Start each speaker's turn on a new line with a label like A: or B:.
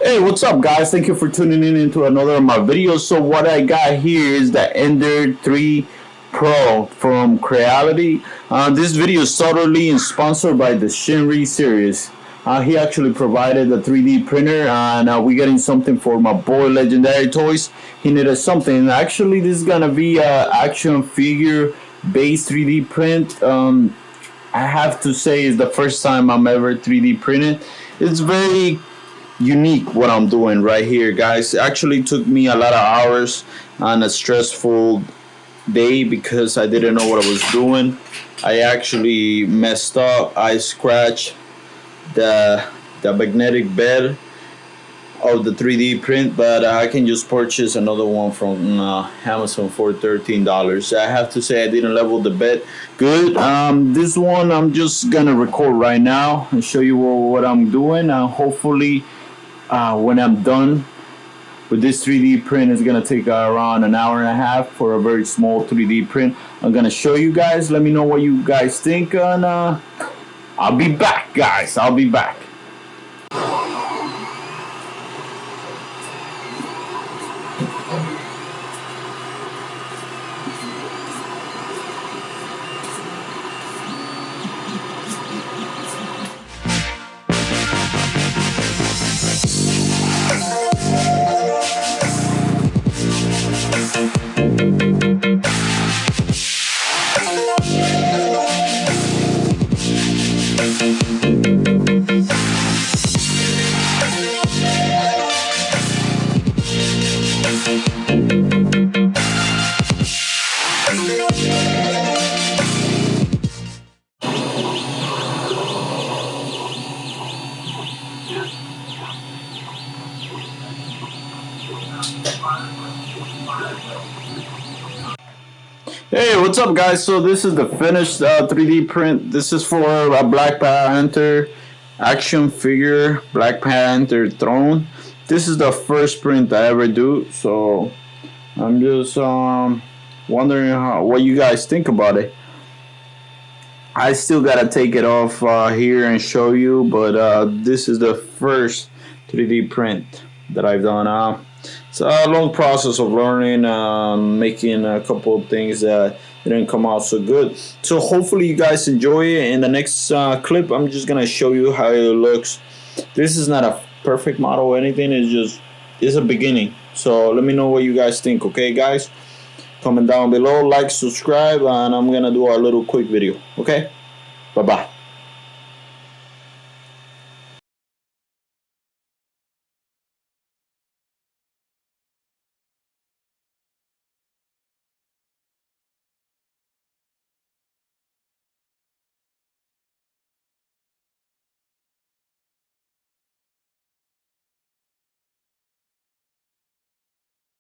A: Hey, what's up, guys? Thank you for tuning in into another of my videos. So what I got here is the Ender 3 Pro from Creality. This video is totally sponsored by the shinryseries. He actually provided a 3D printer, and we're getting something for my boy Legendary Toys. He needed something. Actually, this is gonna be a action figure based 3D print. I have to say, it's the first time I'm ever 3D printed. It's very unique what I'm doing right here, guys. It actually took me a lot of hours on a stressful day because I didn't know what I was doing. I actually messed up. I scratched the magnetic bed of the 3D print, but I can just purchase another one from Amazon for $13. I have to say I didn't level the bed good. This one I'm just gonna record right now and show you what I'm doing. Hopefully when I'm done with this 3D print, it's gonna take around an hour and a half for a very small 3D print. I'm gonna show you guys. Let me know what you guys think, and I'll be back, guys. I'll be back. Hey, what's up, guys? So this is the finished 3D print. This is for a Black Panther action figure, Black Panther throne. This is the first print I ever do, so I'm just wondering what you guys think about it. I still gotta take it off here and show you, but this is the first 3D print that I've done. It's a long process of learning, making a couple of things that didn't come out so good. So hopefully you guys enjoy it. In the next clip, I'm just gonna show you how it looks. This is not a perfect model or anything. It's a beginning. So let me know what you guys think. Okay, guys, comment down below, like, subscribe, and I'm gonna do a little quick video. Okay, bye bye.